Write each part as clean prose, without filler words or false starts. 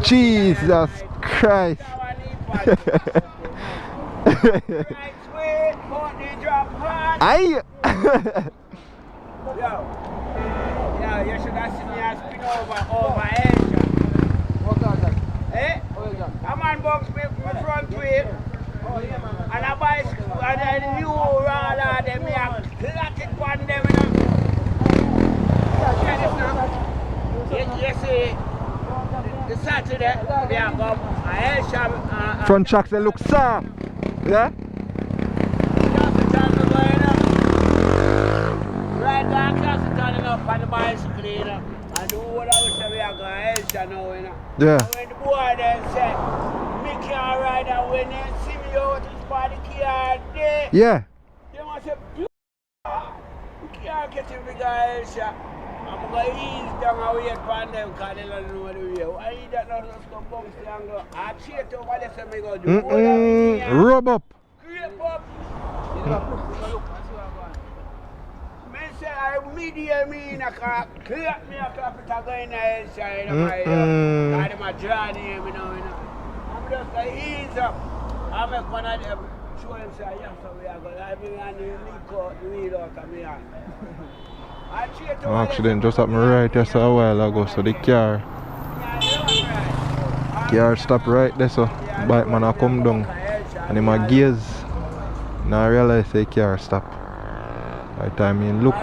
Jesus Christ. Aye. Yeah, you should have seen me spin over Asia. What's that? Eh? A man box me front wheel. And a bicycle, and then you rather than me, I clock it on them. You see, the Saturday, we are going Asia. Front tracks they look soft. Yeah? Right down across the turning up on the bicycle, you know. And the whole of us we are going Asia now, you know. Yeah. And when the boy then said, me can't ride, and when they see me out, it's for the car there. Yeah. They must say, you can't get him big Asia. I'm going to ease down and wait for them because they don't know the way. Why you don't know just come bounce the angle? I cheat over this and me go do. Rub up. Creep up. Me say I medium me in a car, clear me a capital going inside of my God, my journey, you know. I'm just going to ease up. I make one of them show him say, yes, so we are going to have me and the wheel out of me hand. Accident just happened right there so a while ago, so the car stopped right there, so bike man a come down and him a gaze and I realize the car stop. By the time he look,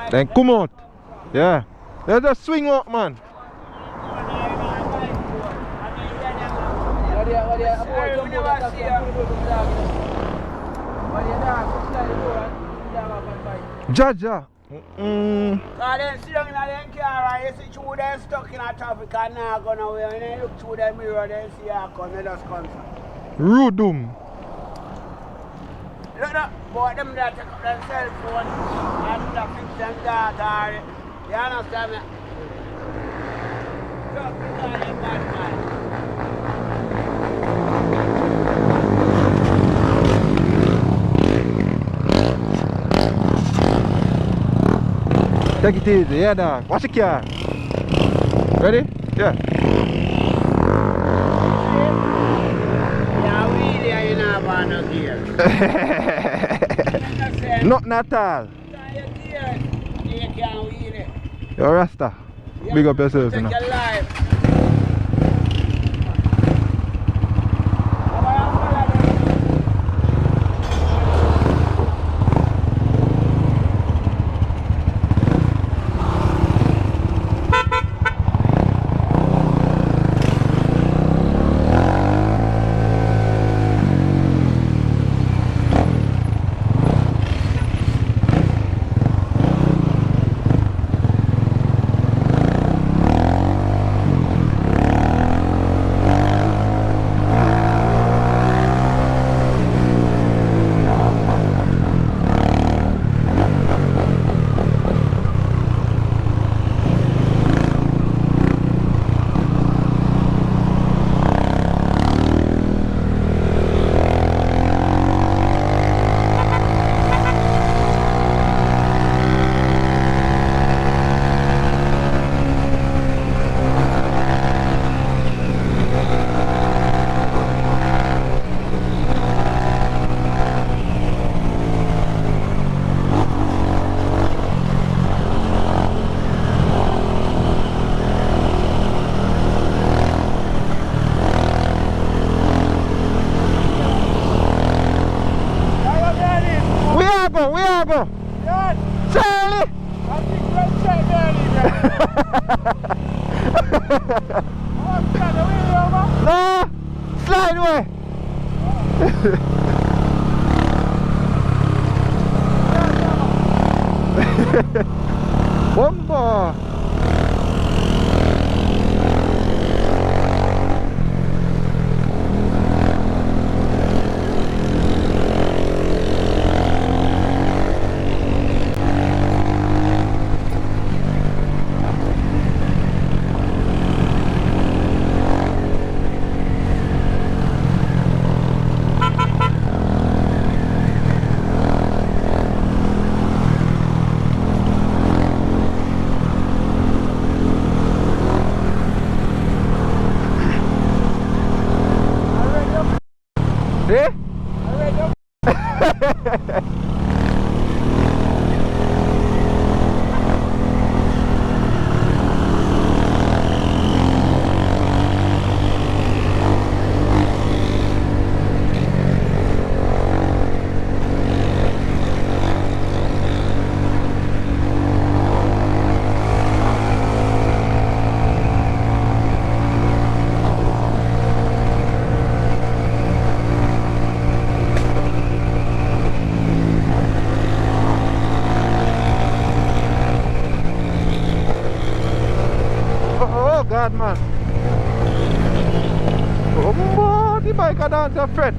then come out. Yeah. They just swing out, man. Jaja. Because they sit down in their car and you see through them stuck in a traffic and now go nowhere. When they look through the mirror, they see her come, they just come. Rudum. Look up, boy, them that take up their cell phone and that fix them data. You understand me? Just because they're bad man. Take it easy, yeah dog. Watch the car. Ready? Yeah. Yeah, really, you know about no gear. Nothing at all. You're Rasta. Big up yourself, you know. Take your life. Where go? Charlie! I think we're check No! Slide away! Bomba! Eh? Oh God, man. Oh, boy, the bike are down to Fred.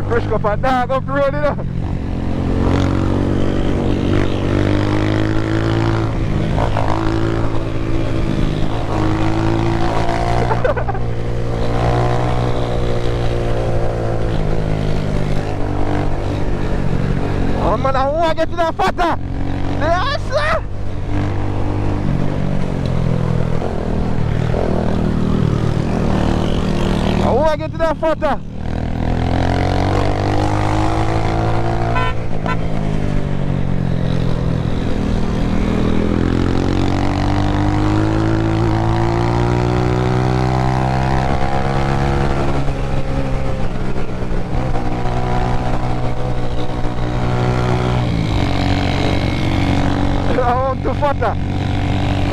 Fresh cup of dog up the road, you know. Oh man, I want to get to that fatter. Yes, sir. I want to get to that fatter. To fatter.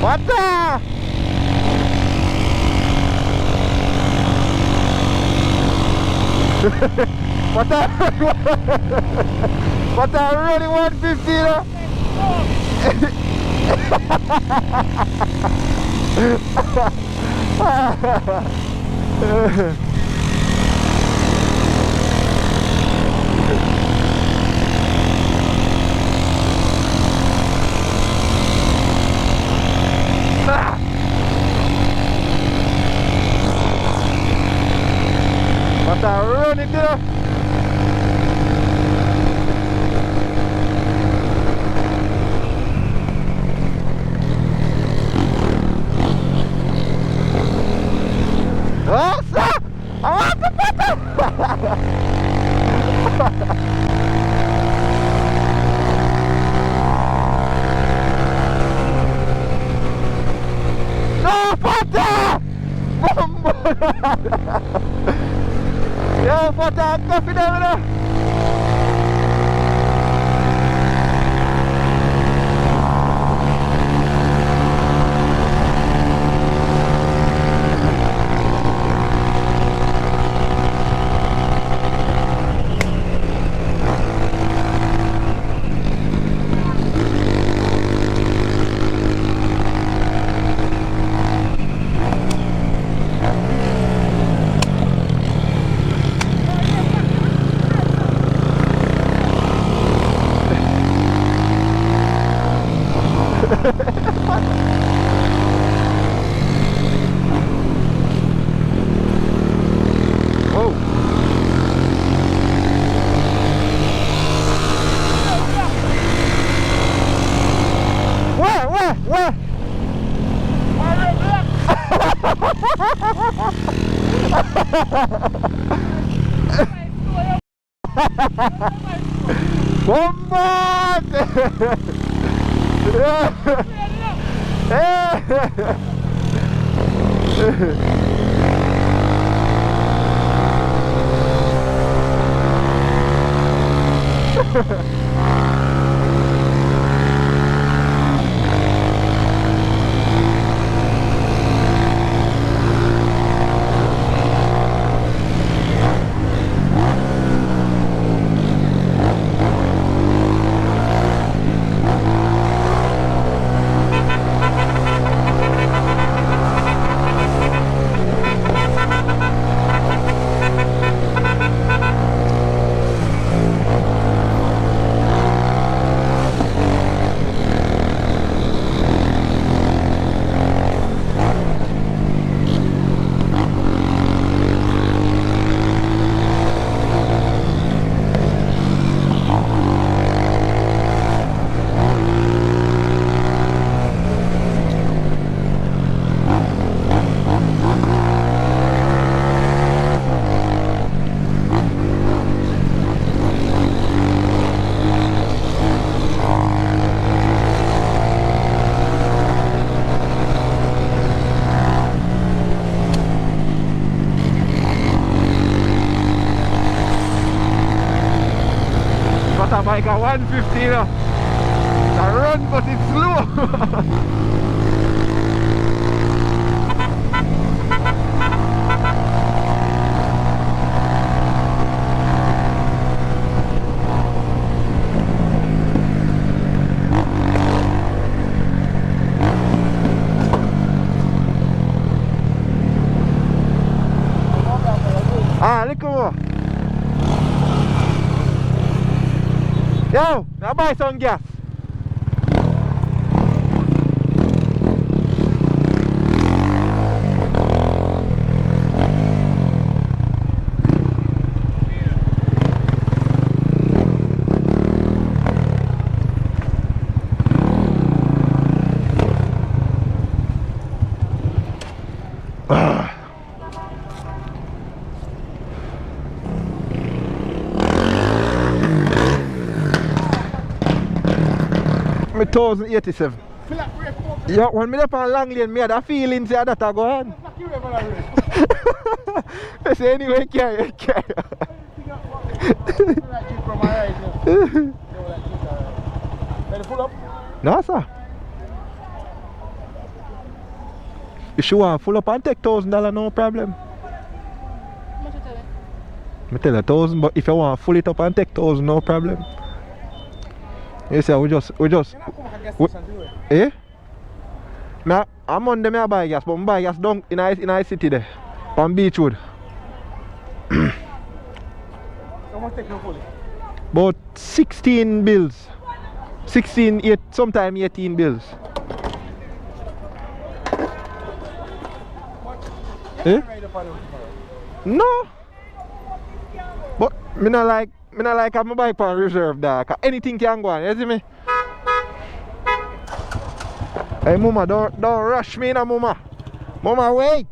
Fatter! Fatter really 150, you know? Fatter running, you know? Oh, sir! I want the fatter! No, fatter! Yo, fatter, coffee there, you know? Where? Come on! like a 150, you know. I run, but it's slow. Ah, look over. Yo, now buy some gas. Me 1087. Yeah, when me up on long lane, me had a feeling say that I go on. They say anyway, carry. No, sir. You sure full up and take $1,000, no problem. I tell you 1,000, but if you want to full it up and take 1,000, no problem. You see, we just eh? I'm on them I buy gas, but I buy gas down in a city there. On Beachwood. How much take you fully? About 16 bills. 16, 8, sometime 18 bills. Eh? No. But me not like have my bike on reserve there. Cause anything can go on, you see me? Hey mama, don't rush me now, mama. Mama, wait.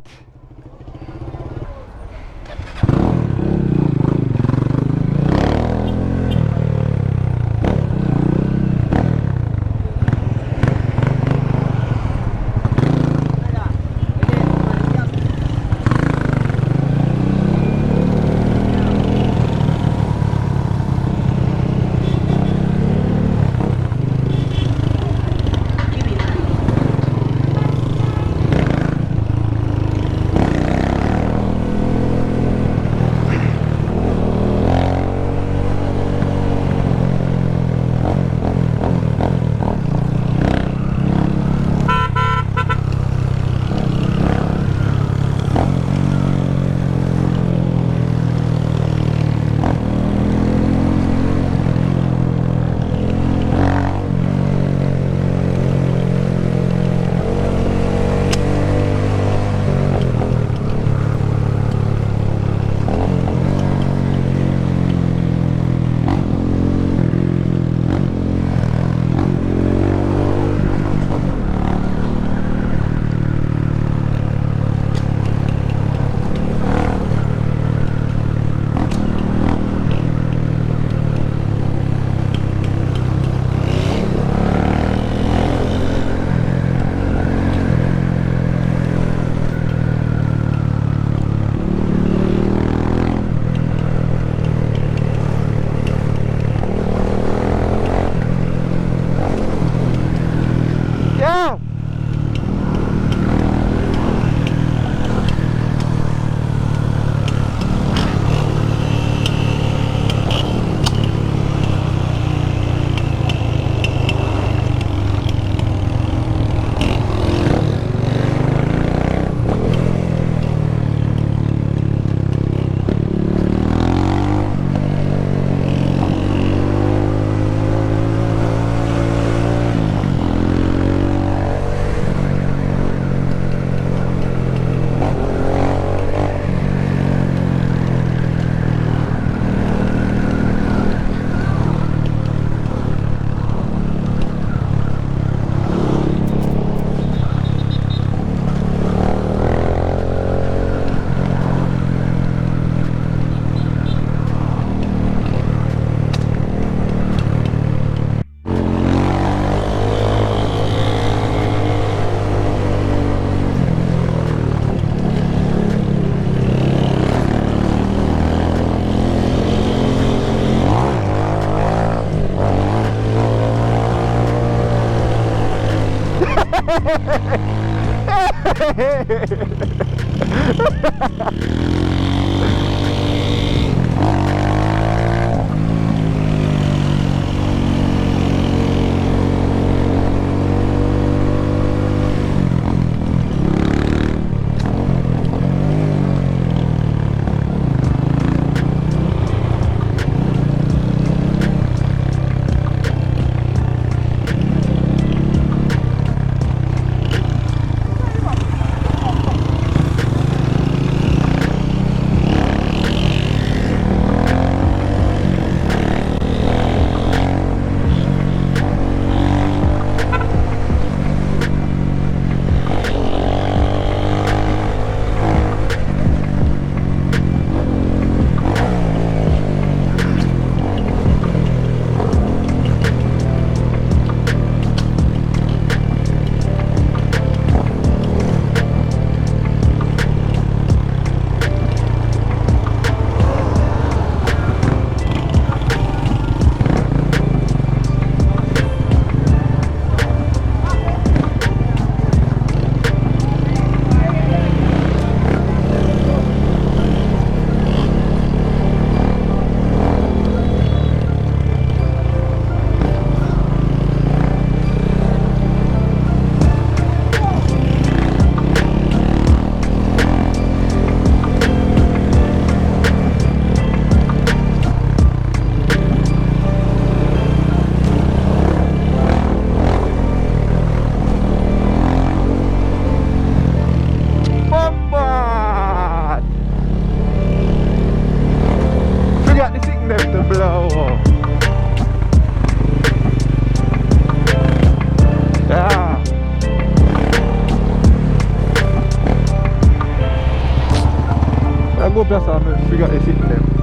Bombard! Forgot the signal to blow. Yeah. I go plus I forgot the signal.